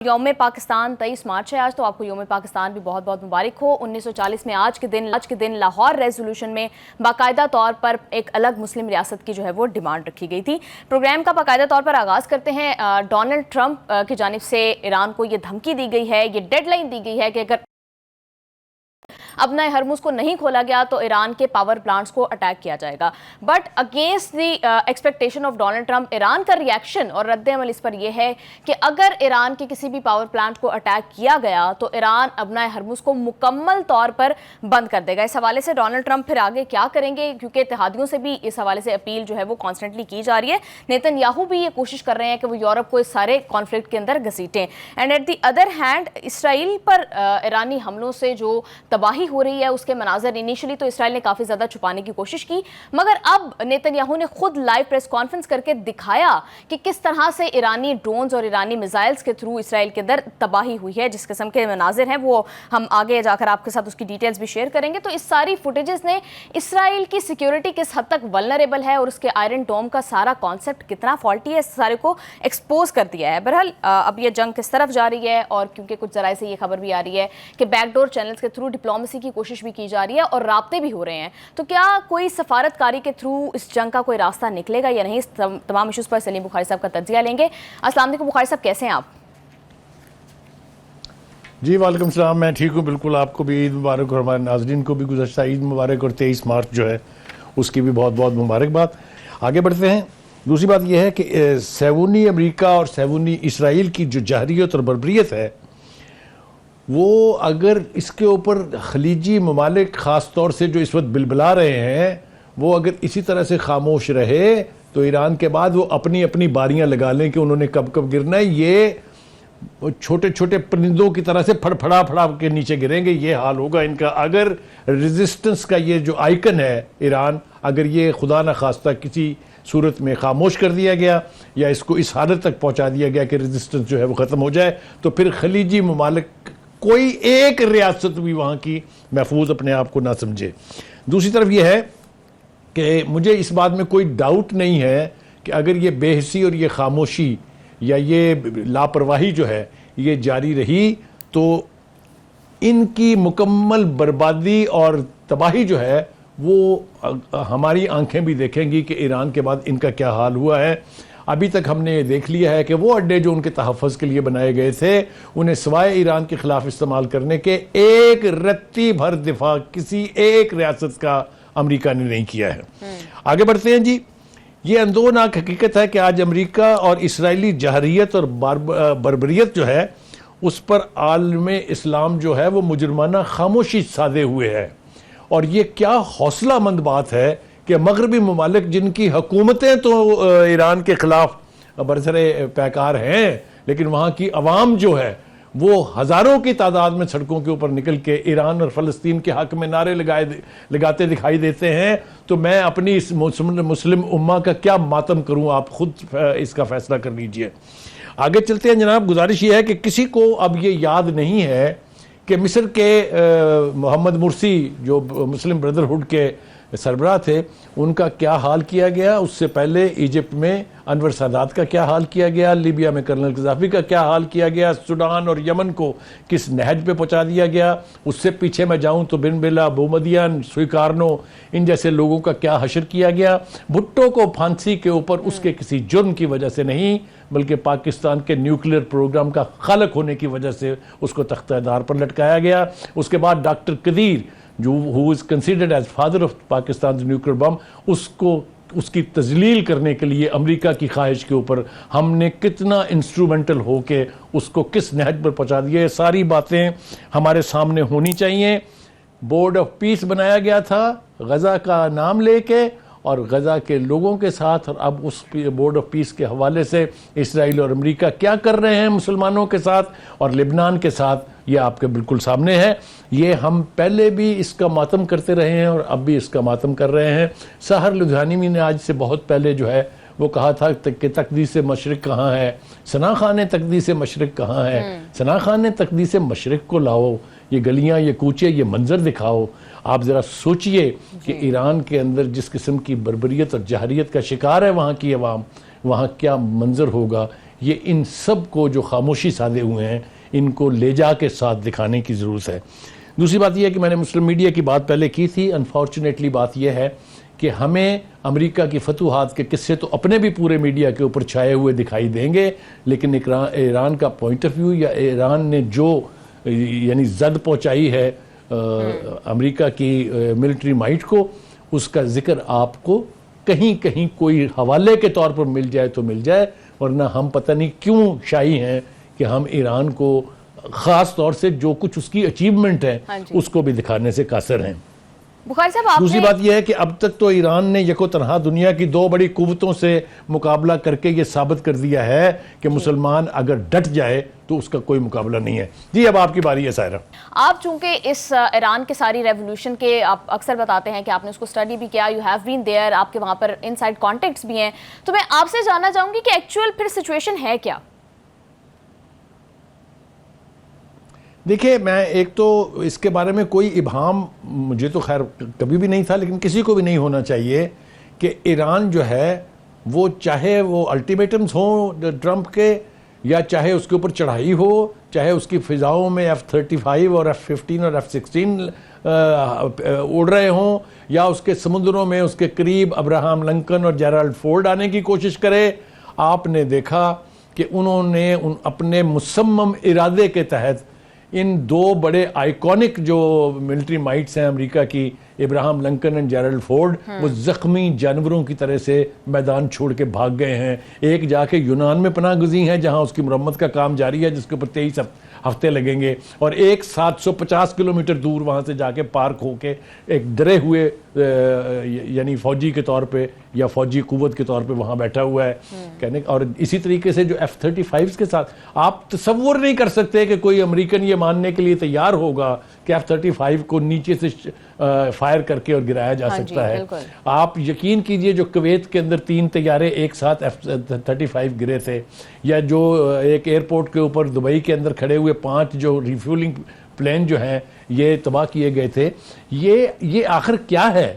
यौम पाकिस्तान 23 मार्च है आज, तो आपको यौम पाकिस्तान भी बहुत बहुत मुबारक हो। 1940 में आज के दिन लाहौर रेजोल्यूशन में बाकायदा तौर पर एक अलग मुस्लिम रियासत की जो है वो डिमांड रखी गई थी। प्रोग्राम का बाकायदा तौर पर आगाज़ करते हैं। डोनाल्ड ट्रंप की जानिब से ईरान को ये धमकी दी गई है, ये डेडलाइन दी गई है कि अगर अब नए हरमुज को नहीं खोला गया तो ईरान के पावर प्लांट्स को अटैक किया जाएगा। But against the expectation of Donald Trump, Iran का रिएक्शन और रद्द-ए-अमल इस पर यह है कि अगर ईरान के किसी भी पावर प्लांट को अटैक किया गया तो ईरान अब नए हरमुज को मुकम्मल तौर पर बंद कर देगा। इस हवाले से डोनाल्ड ट्रंप फिर आगे क्या करेंगे, क्योंकि इत्तेहादियों से भी इस हवाले से अपील जो है वो कॉन्स्टेंटली की जा रही है। नेतन्याहू भी ये कोशिश कर रहे हैं कि वो यूरोप को इस सारे कॉन्फ्लिक्ट के अंदर घसीटें। And at the other hand Israel पर ईरानी हमलों से जो तबाही हो रही है उसके मनाजर इनिशियली तो इसराइल ने काफी ज्यादा छुपाने की कोशिश की, मगर अब नेतन्याहू ने खुद लाइव प्रेस कॉन्फ्रेंस करके दिखाया कि किस तरह से ईरानी ड्रोन्स और ईरानी मिसाइल्स के थ्रू इसराइल के अंदर तबाही हुई है। जिस किस्म के मनाजिर हैं वो हम आगे जाकर आपके साथ उसकी डिटेल्स भी शेयर करेंगे। तो इस सारी फुटेजेस ने इसराइल की सिक्योरिटी किस हद तक वल्नरेबल है और उसके आयरन डोम का सारा कॉन्सेप्ट कितना फॉल्टी है, इस सारे को एक्सपोज कर दिया है। बहरहाल अब ये जंग किस तरफ जा रही है, और क्योंकि कुछ जराए से ये खबर भी आ रही है कि बैकडोर चैनल्स के थ्रू डिप्लोमेसी की कोशिश भी की जा रही है और राब्ते भी हो रहे हैं, तो क्या कोई सफारतकारी के थ्रू इस जंग का कोई रास्ता निकलेगा या नहीं, इस तमाम इश्यूज पर सलीम बुखारी साहब का तज्जिया लेंगे। अस्सलाम वालेकुम बुखारी साहब, कैसे हैं आप? जी वालेकुम सलाम, मैं ठीक हूँ बिल्कुल। आपको भी ईद मुबारक और हमारे नाजरीन को भी गुज़श्ता ईद मुबारक और 23 मार्च जो है उसकी भी बहुत बहुत मुबारकबाद। आगे बढ़ते हैं। दूसरी बात यह है कि सैवूनी अमेरिका और सैवूनी इसराइल की जो जहरियत और बर्बरियत है वो अगर इसके ऊपर खलीजी ममालिक ख़ास तौर से जो इस वक्त बिलबिला रहे हैं वो अगर इसी तरह से खामोश रहे तो ईरान के बाद वो अपनी अपनी बारियां लगा लें कि उन्होंने कब कब गिरना है। ये छोटे छोटे परिंदों की तरह से फड़फड़ा के नीचे गिरेंगे, ये हाल होगा इनका। अगर रेजिस्टेंस का ये जो आइकन है ईरान, अगर ये खुदा न खास्ता किसी सूरत में खामोश कर दिया गया या इसको इस हालत तक पहुंचा दिया गया कि रेजिस्टेंस जो है वो ख़त्म हो जाए, तो फिर खलीजी ममालिक कोई एक रियासत भी वहाँ की महफूज अपने आप को ना समझे। दूसरी तरफ यह है कि मुझे इस बात में कोई डाउट नहीं है कि अगर ये बेहिसी और ये खामोशी या ये लापरवाही जो है ये जारी रही तो इनकी मुकम्मल बर्बादी और तबाही जो है वो हमारी आंखें भी देखेंगी कि ईरान के बाद इनका क्या हाल हुआ है। अभी तक हमने ये देख लिया है कि वो अड्डे जो उनके तहफ़्फ़ुज़ के लिए बनाए गए थे उन्हें सिवाय ईरान के ख़िलाफ़ इस्तेमाल करने के एक रत्ती भर दिफा किसी एक रियासत का अमेरिका ने नहीं किया है। आगे बढ़ते हैं जी। ये अंदोनाक हकीकत है कि आज अमेरिका और इसराइली जहरियत और बर्बरियत जो है उस पर आलम इस्लाम जो है वो मुजरमाना खामोशी साधे हुए है। और ये क्या हौसलामंद बात है कि मगरबी ममालिक जिनकी हुकूमतें तो ईरान के खिलाफ बरसरे पैकार हैं, लेकिन वहाँ की अवाम जो है वो हज़ारों की तादाद में सड़कों के ऊपर निकल के ईरान और फ़लस्तीन के हक़ में नारे लगाते दिखाई देते हैं। तो मैं अपनी इस मुस्लिम उम्मा का क्या मातम करूँ, आप खुद इसका फ़ैसला कर लीजिए। आगे चलते हैं जनाब। गुजारिश ये है कि किसी को अब ये याद नहीं है कि मिस्र के मोहम्मद मुर्सी जो मुस्लिम ब्रदरहुड के सरबराह थे उनका क्या हाल किया गया, उससे पहले इजिप्ट में अनवर सादात का क्या हाल किया गया, लीबिया में कर्नल गद्दाफी का क्या हाल किया गया, सूडान और यमन को किस नहज पे पहुंचा दिया गया, उससे पीछे मैं जाऊं तो बिन बेला, बोमदियान, सुइकारनो, इन जैसे लोगों का क्या हशर किया गया। भुट्टो को फांसी के ऊपर उसके किसी जुर्म की वजह से नहीं बल्कि पाकिस्तान के न्यूक्लियर प्रोग्राम का खालक होने की वजह से उसको तख्तादार पर लटकाया गया। उसके बाद डॉक्टर कदीर जो who is considered as father of Pakistan nuclear bomb, उसको उसकी तजलील करने के लिए अमेरिका की ख्वाहिश के ऊपर हमने कितना इंस्ट्रूमेंटल हो के उसको किस नहज पर पहुंचा दिया। सारी बातें हमारे सामने होनी चाहिए। बोर्ड ऑफ पीस बनाया गया था गज़ा का नाम लेके और गज़ा के लोगों के साथ, और अब उस बोर्ड ऑफ पीस के हवाले से इसराइल और अमेरिका क्या कर रहे हैं मुसलमानों के साथ और लिबनान के साथ, ये आपके बिल्कुल सामने है। ये हम पहले भी इसका मातम करते रहे हैं और अब भी इसका मातम कर रहे हैं। सहर लुधियानी ने आज से बहुत पहले जो है वो कहा था कि तकदीस मशरिक कहाँ है, सना खान तकदीस मशरिक कहाँ है, सना खान तकदीस मशरिक को लाओ, ये गलियां, ये कूचे, ये मंजर दिखाओ। आप ज़रा सोचिए कि ईरान के अंदर जिस किस्म की बर्बरियत और जहरियत का शिकार है वहाँ की अवाम, वहाँ क्या मंजर होगा। ये इन सब को जो खामोशी साधे हुए हैं इनको ले जा के साथ दिखाने की ज़रूरत है। दूसरी बात यह है कि मैंने मुस्लिम मीडिया की बात पहले की थी। अनफॉर्चुनेटली बात यह है कि हमें अमेरिका की फतूहात के किस्से तो अपने भी पूरे मीडिया के ऊपर छाए हुए दिखाई देंगे, लेकिन ईरान का पॉइंट ऑफ व्यू या ईरान ने जो यानी जद पहुंचाई है अमेरिका की मिलिट्री माइट को, उसका जिक्र आपको कहीं कहीं कोई हवाले के तौर पर मिल जाए तो मिल जाए, वरना हम पता नहीं क्यों शाही हैं कि हम ईरान को ख़ास तौर से जो कुछ उसकी अचीवमेंट है उसको भी दिखाने से कासर हैं। बुखारी साहब, दूसरी बात यह है कि अब तक तो ईरान ने यको तनहा दुनिया की दो बड़ी कुव्वतों से मुकाबला करके ये साबित कर दिया है कि मुसलमान अगर डट जाए तो उसका कोई मुकाबला नहीं है। जी अब आपकी बारी है सायरा। आप चूंकि इस ईरान के सारी रेवोल्यूशन के आप अक्सर बताते हैं कि आपने उसको स्टडी भी किया, यू हैव बीन देयर, आपके वहां पर इनसाइड कॉन्टेक्ट्स भी हैं, तो मैं आपसे जानना चाहूंगी कि एक्चुअल फिर सिचुएशन है क्या? देखिए, मैं एक तो इसके बारे में कोई इबाम मुझे तो खैर कभी भी नहीं था, लेकिन किसी को भी नहीं होना चाहिए कि ईरान जो है वो चाहे वो अल्टीमेटम्स हों ट्रंप के, या चाहे उसके ऊपर चढ़ाई हो, चाहे उसकी फ़िज़ाओं में F-35 और F-15 और F-16 उड़ रहे हों, या उसके समुद्रों में उसके करीब अब्राहम लिंकन और जेराल्ड फोर्ड आने की कोशिश करे, आपने देखा कि उन्होंने अपने मुसम्मम इरादे के तहत इन दो बड़े आइकॉनिक जो मिलिट्री माइट्स हैं अमेरिका की, Ibrahim Lincoln and Gerald Ford, वो जख्मी जानवरों की तरह से मैदान छोड़ के भाग गए हैं। एक जाके यूनान में पनाह गुज़ी है जहां उसकी मुरम्मत का काम जारी है, जिसके ऊपर 23 हफ्ते लगेंगे, और एक 750 किलोमीटर दूर वहां से जाके पार्क होके एक डरे हुए यानी फौजी के तौर पे या फौजी कुव्वत के तौर पे वहां बैठा हुआ है कहने। और इसी तरीके से जो F-35 के साथ आप तसव्वुर नहीं कर सकते कि कोई अमेरिकन ये मानने के लिए तैयार होगा कि F-35 को नीचे से फायर करके और गिराया जा सकता है। आप यकीन कीजिए, जो कुवैत के अंदर 3 तैयारे एक साथ F-35 गिरे थे, या जो एक एयरपोर्ट के ऊपर दुबई के अंदर खड़े हुए 5 जो रिफ्यूलिंग प्लेन जो हैं ये तबाह किए गए थे, ये आखिर क्या है?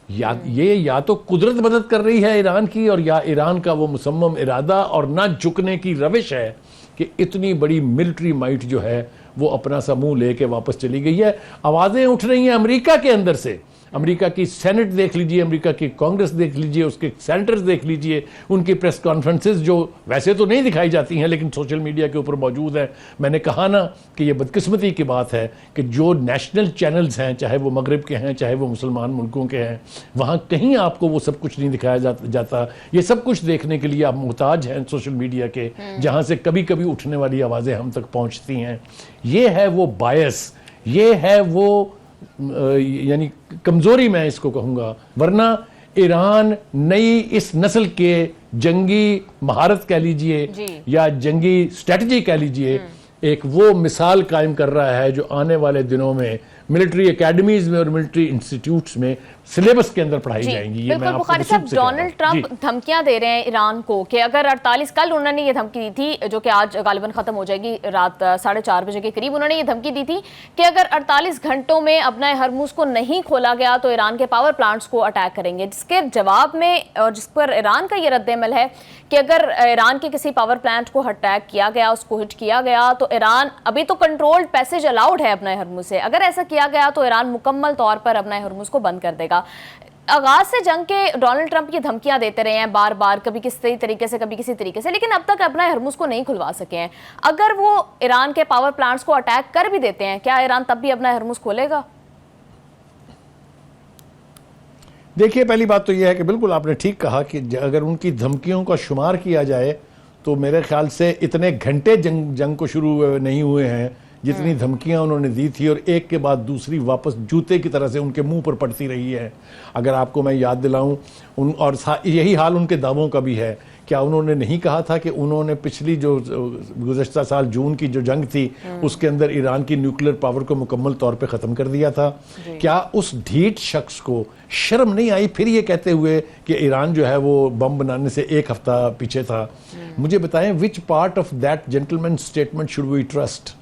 या तो कुदरत मदद कर रही है ईरान की, और या ईरान का वो मुसम्मम इरादा और ना झुकने की रविश है कि इतनी बड़ी मिलिट्री माइट जो है वो अपना सा मुंह लेके वापस चली गई है। आवाज़ें उठ रही हैं अमेरिका के अंदर से, अमेरिका की सेनेट देख लीजिए, अमेरिका की कांग्रेस देख लीजिए, उसके सेनेटर्स देख लीजिए, उनकी प्रेस कॉन्फ्रेंसेस जो वैसे तो नहीं दिखाई जाती हैं लेकिन सोशल मीडिया के ऊपर मौजूद है। मैंने कहा ना कि ये बदकिस्मती की बात है कि जो नेशनल चैनल्स हैं, चाहे वो मगरिब के हैं चाहे वो मुसलमान मुल्कों के हैं, वहाँ कहीं आपको वो सब कुछ नहीं दिखाया जाता। ये सब कुछ देखने के लिए आप मुहताज हैं सोशल मीडिया के, जहाँ से कभी कभी उठने वाली आवाज़ें हम तक पहुँचती हैं। ये है वो बायस, ये है वो यानी कमजोरी, मैं इसको कहूंगा। वरना ईरान नई इस नस्ल के जंगी महारत कह लीजिए या जंगी स्ट्रेटजी कह लीजिए, एक वो मिसाल कायम कर रहा है जो आने वाले दिनों में मिलिट्री एकेडमीज में और मिलिट्री इंस्टीट्यूट्स में सिलेबस के अंदर पढ़ाई जाएंगी। ये बिल्कुल बुखारी साहब, डोनाल्ड ट्रंप धमकियां दे रहे हैं ईरान को कि अगर 48, कल उन्होंने ये धमकी दी थी जो कि आज गालिबन खत्म हो जाएगी रात 4:30 बजे के करीब, उन्होंने ये धमकी दी थी कि अगर 48 घंटों में अपना हरमुज को नहीं खोला गया तो ईरान के पावर प्लांट्स को अटैक करेंगे, जिसके जवाब में और जिस पर ईरान का ये रद्द-ए-अमल है कि अगर ईरान के किसी पावर प्लांट को अटैक किया गया, उसको हिट किया गया, तो ईरान अभी तो कंट्रोल्ड पैसेज अलाउड है अपना हरमुज से, अगर ऐसा किया गया तो ईरान मुकम्मल तौर पर अपना हरमुज को बंद कर देगा। आगाज से जंग के डोनाल्ड ट्रंप ये धमकियां देते रहे हैं बार बार, कभी किसी तरीके से कभी किसी तरीके से, लेकिन अब तक अपना हरमुज को नहीं खुलवा सके हैं। अगर वो ईरान के पावर प्लांट्स को अटैक कर भी देते हैं, क्या ईरान तब भी अपना हरमुज खोलेगा? देखिए, पहली बात तो यह है कि बिल्कुल आपने ठीक कहा कि अगर उनकी धमकियों का शुमार किया जाए तो मेरे ख्याल से इतने घंटे जंग को शुरू नहीं हुए हैं जितनी धमकियां उन्होंने दी थी, और एक के बाद दूसरी वापस जूते की तरह से उनके मुंह पर पड़ती रही है। अगर आपको मैं याद दिलाऊं, और यही हाल उनके दावों का भी है। क्या उन्होंने नहीं कहा था कि उन्होंने पिछली जो गुज़श्ता साल जून की जो जंग थी उसके अंदर ईरान की न्यूक्लियर पावर को मुकम्मल तौर पे ख़त्म कर दिया था? क्या उस ढीठ शख्स को शर्म नहीं आई फिर ये कहते हुए कि ईरान जो है वो बम बनाने से 1 हफ्ता पीछे था? मुझे बताएं, which part of that gentleman statement should we trust?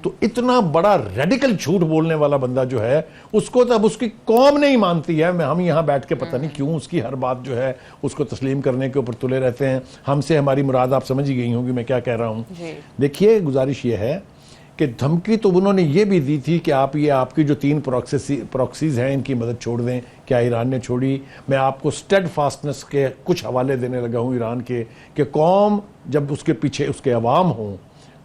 तो इतना बड़ा रेडिकल झूठ बोलने वाला बंदा जो है, उसको तो अब उसकी कौम नहीं मानती है। हम यहाँ बैठ के पता नहीं क्यों उसकी हर बात जो है उसको तस्लीम करने के ऊपर तुले रहते हैं। हमसे हमारी मुराद आप समझ ही गई होंगी मैं क्या कह रहा हूँ। देखिए, गुजारिश ये है कि धमकी तो उन्होंने ये भी दी थी कि आप ये आपकी जो 3 प्रॉक्सीज हैं इनकी मदद छोड़ दें। क्या ईरान ने छोड़ी? मैं आपको स्टेड फास्टनेस के कुछ हवाले देने लगा हूँ ईरान के, कि कौम जब उसके पीछे उसके अवाम हों,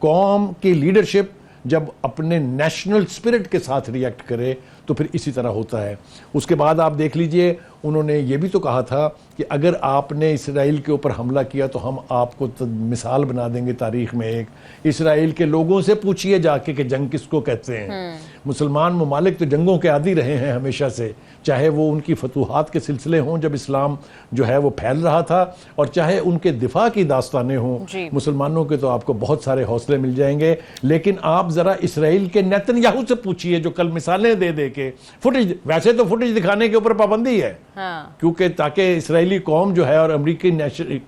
कौम की लीडरशिप जब अपने नेशनल स्पिरिट के साथ रिएक्ट करे तो फिर इसी तरह होता है। उसके बाद आप देख लीजिए, उन्होंने ये भी तो कहा था कि अगर आपने इसराइल के ऊपर हमला किया तो हम आपको तो मिसाल बना देंगे तारीख में एक। इसराइल के लोगों से पूछिए जाके कि जंग किसको कहते हैं। मुसलमान ममालिक तो जंगों के आदी रहे हैं हमेशा से, चाहे वो उनकी फतूहात के सिलसिले हों जब इस्लाम जो है वो फैल रहा था, और चाहे उनके दिफा की दास्तानें हों। मुसलमानों के तो आपको बहुत सारे हौसले मिल जाएंगे। लेकिन आप जरा इसराइल के नेतन्याहू से पूछिए जो कल मिसालें दे दे के फुटेज, वैसे तो फुटेज दिखाने के ऊपर पाबंदी है, क्योंकि ताकि इसराइली कौम जो है और अमेरिकी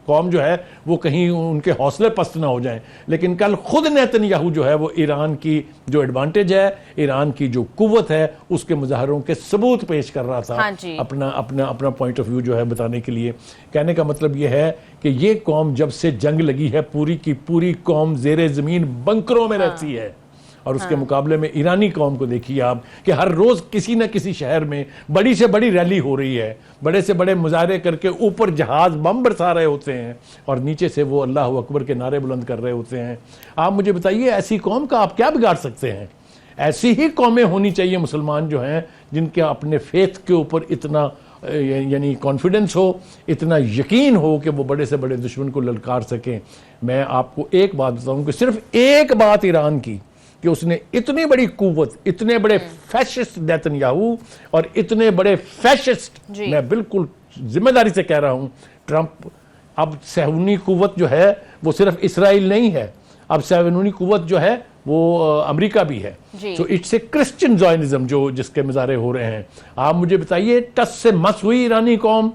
कौम जो है वो कहीं उनके हौसले पस्त ना हो जाएं। लेकिन कल खुद नेतन्याहू जो है वो ईरान की जो एडवांटेज है, ईरान की जो कुव्वत है, उसके मुजाहरों के सबूत पेश कर रहा था। अपना अपना अपना पॉइंट ऑफ व्यू जो है बताने के लिए। कहने का मतलब ये है कि ये कौम जब से जंग लगी है, पूरी की पूरी कौम जेरे जमीन बंकरों में रहती है। और उसके मुकाबले में ईरानी कौम को देखिए आप कि हर रोज किसी न किसी शहर में बड़ी से बड़ी रैली हो रही है, बड़े से बड़े मुजाहरे करके ऊपर जहाज बम बरसा रहे होते हैं और नीचे से वो अल्लाह अकबर के नारे बुलंद कर रहे होते हैं। आप मुझे बताइए, ऐसी कौम का आप क्या बिगाड़ सकते हैं? ऐसी ही कौमें होनी चाहिए मुसलमान जो हैं, जिनके अपने फेथ के ऊपर इतना यानी कॉन्फिडेंस हो, इतना यकीन हो कि वो बड़े से बड़े दुश्मन को ललकार सकें। मैं आपको एक बात बताऊं कि सिर्फ एक बात ईरान की, कि उसने इतनी बड़ी कुव्वत, इतने बड़े फैशिस्ट नेतन्याहू और इतने बड़े फैशिस्ट, मैं बिल्कुल जिम्मेदारी से कह रहा हूं, ट्रंप, अब सहूनी कुव्वत जो है वो सिर्फ इसराइल नहीं है, अब सहूनी कुव्वत जो है वो अमेरिका भी है। सो इट्स ए क्रिश्चियन ज़ायनिज़्म जो जिसके मुजाहरे हो रहे हैं। आप मुझे बताइए, टस से मस हुई ईरानी कौम,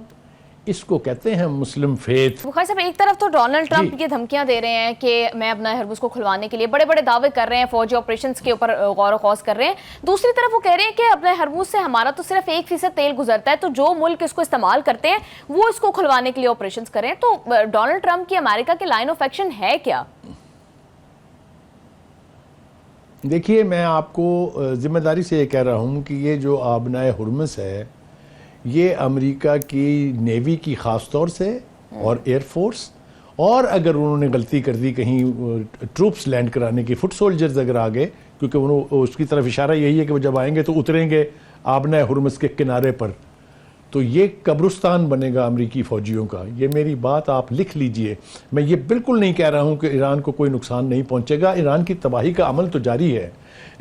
इसको कहते हैं मुस्लिम फेथ। बुखारी साहब, एक तरफ तो डोनाल्ड ट्रंप ये धमकियां दे रहे हैं कि मैं अपना हरमुज को खुलवाने के लिए बड़े बड़े दावे कर रहे हैं, फौजी ऑपरेशंस के ऊपर गौर व खौज कर रहे हैं। दूसरी तरफ वो कह रहे हैं कि अपने हरमुज से हमारा तो सिर्फ 1% तेल गुजरता है, तो जो मुल्क इसको इस्तेमाल करते हैं वो इसको खुलवाने के लिए ऑपरेशन करें। तो डोनाल्ड ट्रंप की अमेरिका की लाइन ऑफ एक्शन है क्या? देखिए, मैं आपको जिम्मेदारी से ये कह रहा हूं कि ये जो आबनाए हुर्मुज़ है, ये अमेरिका की नेवी की ख़ास तौर से और एयरफोर्स, और अगर उन्होंने गलती कर दी कहीं ट्रूप्स लैंड कराने की, फुट सोल्जर्स अगर आ गए, क्योंकि उसकी तरफ इशारा यही है कि वो जब आएंगे तो उतरेंगे आबनाए हुर्मुज़ के किनारे पर, तो ये कब्रिस्तान बनेगा अमेरिकी फ़ौजियों का। ये मेरी बात आप लिख लीजिए। मैं ये बिल्कुल नहीं कह रहा हूँ कि ईरान को कोई नुकसान नहीं पहुँचेगा। ईरान की तबाही का अमल तो जारी है,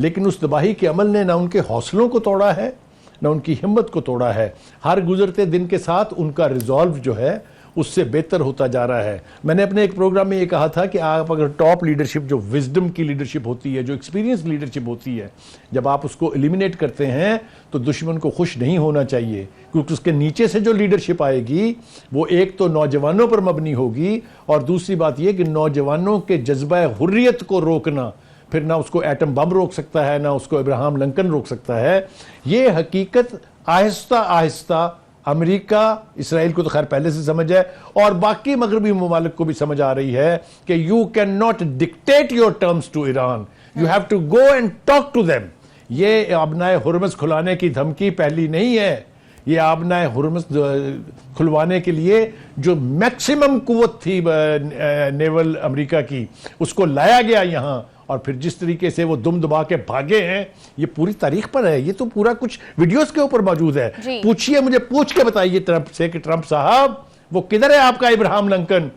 लेकिन उस तबाही के अमल ने ना उनके हौसलों को तोड़ा है, ना उनकी हिम्मत को तोड़ा है। हर गुजरते दिन के साथ उनका रिजॉल्व जो है उससे बेहतर होता जा रहा है। मैंने अपने एक प्रोग्राम में ये कहा था कि आप अगर टॉप लीडरशिप, जो विजडम की लीडरशिप होती है, जो एक्सपीरियंस लीडरशिप होती है, जब आप उसको एलिमिनेट करते हैं तो दुश्मन को खुश नहीं होना चाहिए, क्योंकि उसके नीचे से जो लीडरशिप आएगी वो एक तो नौजवानों पर मबनी होगी, और दूसरी बात यह कि नौजवानों के जज्बा हुर्रियत को रोकना, फिर ना उसको एटम बम रोक सकता है, ना उसको अब्राहम लिंकन रोक सकता है। ये हकीकत आहिस्ता आहिस्ता अमेरिका, इसराइल को तो खैर पहले से समझ है, और बाकी मगरबी ममालिक को भी समझ आ रही है कि you can not dictate your terms to Iran, you have to go and talk to them. ये आबनाए हुर्मुज़ खुलाने की धमकी पहली नहीं है। ये आबनाए हुर्मुज़ खुलवाने के लिए जो मैक्सिमम कुव्वत थी नेवल अमेरिका की, उसको लाया गया यहाँ, और फिर जिस तरीके से वो दुम दबा के भागे हैं, ये पूरी तारीख पर है। ये तो पूरा कुछ वीडियोस के ऊपर मौजूद है। पूछिए, मुझे पूछ के बताइए ट्रंप से कि ट्रंप साहब, वो किधर है आपका इब्राहिम लिंकन,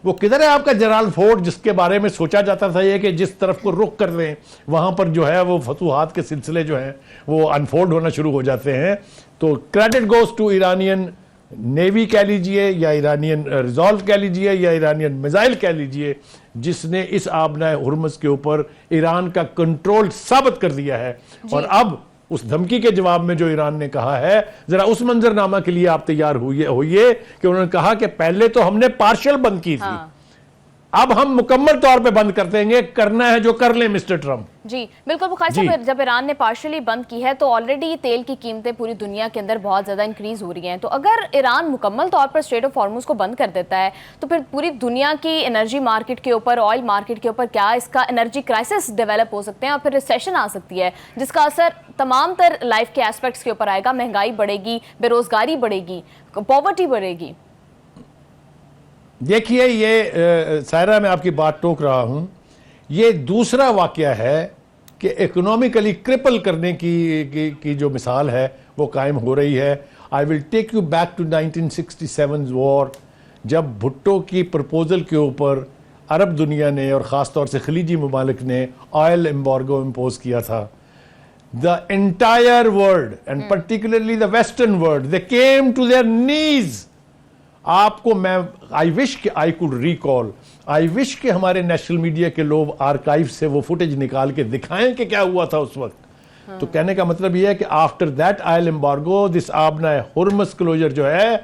वो किधर है आपका जेराल्ड फोर्ड, जिसके बारे में सोचा जाता था ये कि जिस तरफ को रुख कर दें वहां पर जो है वो फतूहात के सिलसिले जो हैं वो अनफोल्ड होना शुरू हो जाते हैं। तो credit goes to Iranian navy कह लीजिए, या ईरानियन रिजॉल्व कह लीजिए, या ईरानियन मिसाइल कह लीजिए, जिसने इस आबनाए हुर्मुज़ के ऊपर ईरान का कंट्रोल साबित कर दिया है। और अब उस धमकी के जवाब में जो ईरान ने कहा है, जरा उस मंजरनामा के लिए आप तैयार होइए कि उन्होंने कहा कि पहले तो हमने पार्शियल बंद की थी, अब हम मुकम्मल तौर पे बंद कर देंगे, करना है जो कर ले मिस्टर ट्रंप। जी बिल्कुल बुखारी साहब, जब ईरान ने पार्शियली बंद की है तो ऑलरेडी तेल की कीमतें पूरी दुनिया के अंदर बहुत ज़्यादा इंक्रीज हो रही हैं, तो अगर ईरान मुकम्मल तौर पर स्ट्रेट ऑफ हॉर्मुज को बंद कर देता है तो फिर पूरी दुनिया की एनर्जी मार्केट के ऊपर, ऑयल मार्केट के ऊपर क्या इसका एनर्जी क्राइसिस डेवलप हो सकते हैं और फिर रिसेशन आ सकती है, जिसका असर तमाम तर लाइफ के एस्पेक्ट्स के ऊपर आएगा। महंगाई बढ़ेगी, बेरोजगारी बढ़ेगी, पॉवर्टी बढ़ेगी। देखिए ये सायरा, मैं आपकी बात टोक रहा हूं, ये दूसरा वाकया है कि इकोनॉमिकली क्रिपल करने की जो मिसाल है वो कायम हो रही है। I will take you back to 1967 war, जब भुट्टो की प्रपोजल के ऊपर अरब दुनिया ने और ख़ास तौर से खलीजी ममालिक ने ऑयल एम्बार्गो इम्पोज किया था। The entire world and particularly the western world, they came to their knees. आपको मैं आई विश कि I could recall, I wish कि हमारे नेशनल मीडिया के लोग आर्काइव से वो फुटेज निकाल के दिखाएं कि क्या हुआ था उस वक्त। तो कहने का मतलब ये है कि after that oil embargo, this आबना हुर्मस क्लोजर जो है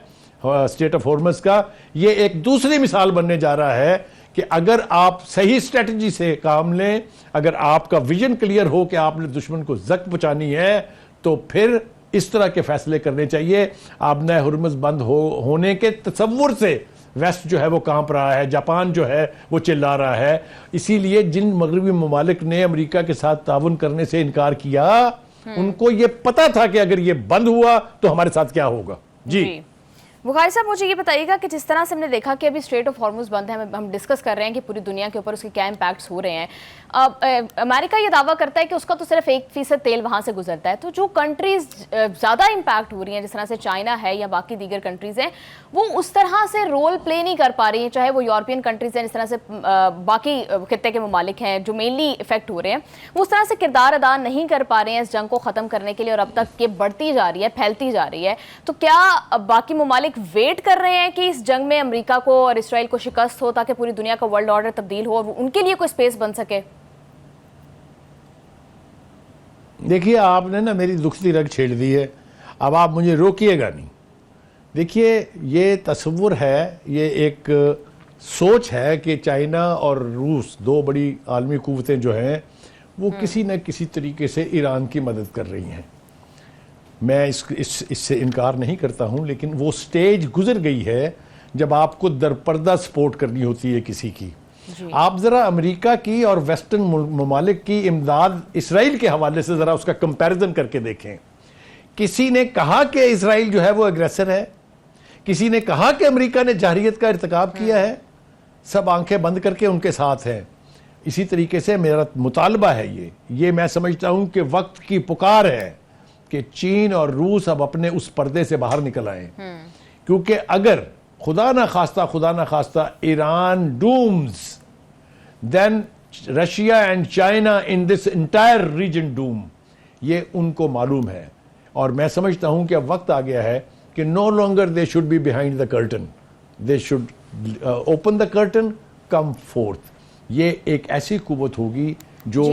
स्टेट ऑफ हुर्मस का, ये एक दूसरी मिसाल बनने जा रहा है कि अगर आप सही स्ट्रेटजी से काम लें, अगर आपका विजन क्लियर हो कि आपने दुश्मन को जख्म पहुंचानी है, तो फिर इस तरह के फैसले करने चाहिए। आबना हुर्मुज बंद होने के तसव्वुर से वेस्ट जो है वो कांप रहा है, जापान जो है वो चिल्ला रहा है। इसीलिए जिन मगरबी ममालिक ने अमेरिका के साथ ताउन करने से इनकार किया, उनको ये पता था कि अगर ये बंद हुआ तो हमारे साथ क्या होगा। जी बुखारी साहब, मुझे ये बताइएगा कि जिस तरह से हमने देखा कि अभी स्ट्रेट ऑफ हॉर्मुज बंद है, हम डिस्कस कर रहे हैं कि पूरी दुनिया के ऊपर उसके क्या इम्पैक्ट्स हो रहे हैं। अमेरिका ये दावा करता है कि उसका तो सिर्फ 1% तेल वहाँ से गुजरता है, तो जो कंट्रीज ज़्यादा इम्पैक्ट हो रही हैं, जिस तरह से चाइना है या बाकी दीगर कंट्रीज़ हैं, वो उस तरह से रोल प्ले नहीं कर पा रही हैं, चाहे वो यूरोपियन कंट्रीज़ हैं, जिस तरह से बाकी खित्ते के ममालिक हैं जो मेनली इफेक्ट हो रहे हैं, वो उस तरह से किरदार अदा नहीं कर पा रहे हैं इस जंग को ख़त्म करने के लिए, और अब तक ये बढ़ती जा रही है, फैलती जा रही है। तो क्या बाकी ममालिक वेट कर रहे हैं कि इस जंग में अमेरिका को और इसराइल को शिकस्त हो ताकि पूरी दुनिया का वर्ल्ड ऑर्डर तब्दील हो और उनके लिए कोई स्पेस बन सके? देखिए, आपने ना मेरी दुखती रग छेड़ दी है, अब आप मुझे रोकिएगा नहीं। देखिए, ये तस्वुर है, ये एक सोच है कि चाइना और रूस, दो बड़ी आलमी कुव्वतें जो हैं, वो किसी न किसी तरीके से ईरान की मदद कर रही हैं। मैं इससे इनकार नहीं करता हूं, लेकिन वो स्टेज गुजर गई है जब आपको दरपर्दा सपोर्ट करनी होती है किसी की। आप जरा अमेरिका की और वेस्टर्न ममालिक की इमदाद इसराइल के हवाले से जरा उसका कंपैरिजन करके देखें। किसी ने कहा कि इसराइल जो है वो एग्रेसर है, किसी ने कहा कि अमेरिका ने जारहियत का इर्तिकाब किया है, सब आंखें बंद करके उनके साथ हैं। इसी तरीके से मेरा मुतालबा है ये मैं समझता हूं कि वक्त की पुकार है कि चीन और रूस अब अपने उस पर्दे से बाहर निकल आए, क्योंकि अगर खुदा ना खास्ता Iran dooms, then Russia and China in this entire region doom. ये उनको मालूम है, और मैं समझता हूं कि अब वक्त आ गया है कि no longer they should be behind the curtain, they should open the curtain, come forth. ये एक ऐसी कुव्वत होगी जो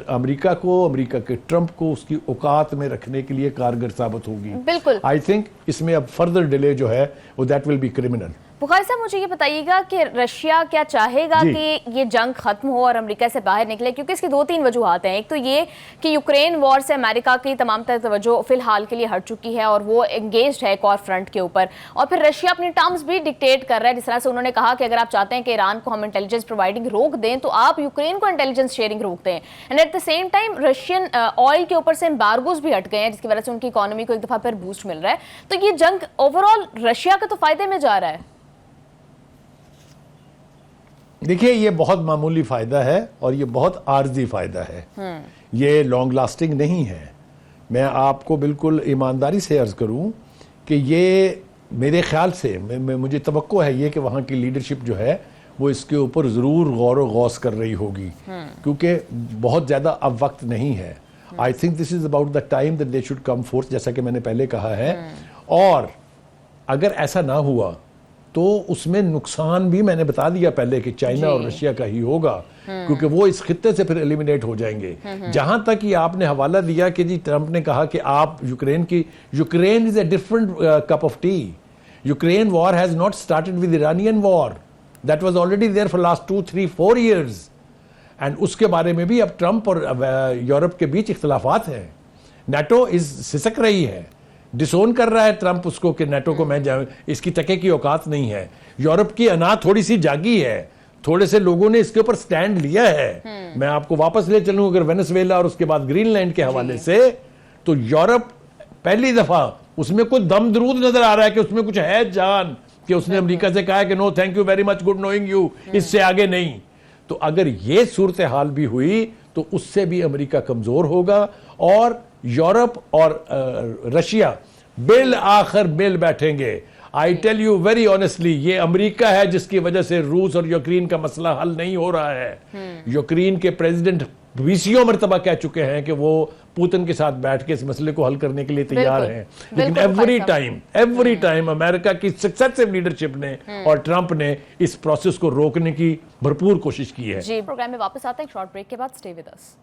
अमेरिका को, अमेरिका के ट्रंप को उसकी औकात में रखने के लिए कारगर साबित होगी। बिल्कुल, आई थिंक इसमें अब फर्दर डिले जो है वो that will be criminal. Bukhari साहब, मुझे ये बताइएगा कि रशिया क्या चाहेगा कि ये जंग खत्म हो और अमेरिका से बाहर निकले, क्योंकि इसकी 2-3 वजूहात हैं। एक तो ये कि यूक्रेन वॉर से अमेरिका की तमाम तरह तवज्जो फिलहाल के लिए हट चुकी है और वो एंगेज्ड है एक और फ्रंट के ऊपर, और फिर रशिया अपनी टर्म्स भी डिक्टेट कर रहा है। जिस तरह से उन्होंने कहा कि अगर आप चाहते हैं कि ईरान को हम इंटेलिजेंस प्रोवाइडिंग रोक दें तो आप यूक्रेन को इंटेलिजेंस शेयरिंग रोक दें। And at the same time Russian oil के ऊपर से एम्बार्गोज भी हट गए हैं, जिसकी वजह से उनकी इकोनॉमी को एक दफा फिर बूस्ट मिल रहा है। तो ये जंग ओवरऑल रशिया के तो फायदे में जा रहा है। देखिए, ये बहुत मामूली फायदा है और ये बहुत आर्जी फायदा है, ये लॉन्ग लास्टिंग नहीं है। मैं आपको बिल्कुल ईमानदारी से अर्ज करूं कि ये मेरे ख्याल से मुझे तवक्को है ये कि वहाँ की लीडरशिप जो है वो इसके ऊपर ज़रूर गौर व गौस कर रही होगी, क्योंकि बहुत ज़्यादा अब वक्त नहीं है। I think this is about the time that they should come fourth, जैसा कि मैंने पहले कहा है। और अगर ऐसा ना हुआ तो उसमें नुकसान भी मैंने बता दिया पहले कि चाइना और रशिया का ही होगा, क्योंकि वो इस खित्ते से फिर एलिमिनेट हो जाएंगे। जहां तक ये आपने हवाला दिया कि जी ट्रंप ने कहा कि आप Ukraine is a different cup of tea. Ukraine war has not started with Iranian war, that was already there for last 2, 3, 4 years. And उसके बारे में भी अब ट्रंप और यूरोप के बीच इख्तलाफात हैं। नेटो इस सिसक रही है, डिसोन कर रहा है ट्रंप उसको कि नेटो को मैं इसकी टके की औकात नहीं है। यूरोप की अना थोड़ी सी जागी है, थोड़े से लोगों ने इसके ऊपर स्टैंड लिया है। मैं आपको वापस ले चलूं अगर वेनेजुएला और उसके बाद ग्रीनलैंड के हवाले से, तो यूरोप पहली दफा उसमें कोई दम दरूद नजर आ रहा है कि उसमें कुछ है जान, कि उसने अमेरिका से कहा है कि no thank you very much, good knowing you, इससे आगे नहीं। तो अगर ये सूरत हाल भी हुई तो उससे भी अमेरिका कमजोर होगा और यूरोप और रशिया बिल आखिर मिल बैठेंगे। I tell you very honestly, ये अमेरिका है जिसकी वजह से रूस और यूक्रेन का मसला हल नहीं हो रहा है। यूक्रेन के प्रेसिडेंट 20 मरतबा कह चुके हैं कि वो पुतिन के साथ बैठ के इस मसले को हल करने के लिए तैयार हैं, लेकिन एवरी टाइम अमेरिका की सक्सेसिव लीडरशिप ने और ट्रंप ने इस प्रोसेस को रोकने की भरपूर कोशिश की है। जी, प्रोग्राम में वापस आते हैं शॉर्ट ब्रेक के बाद। Stay with us.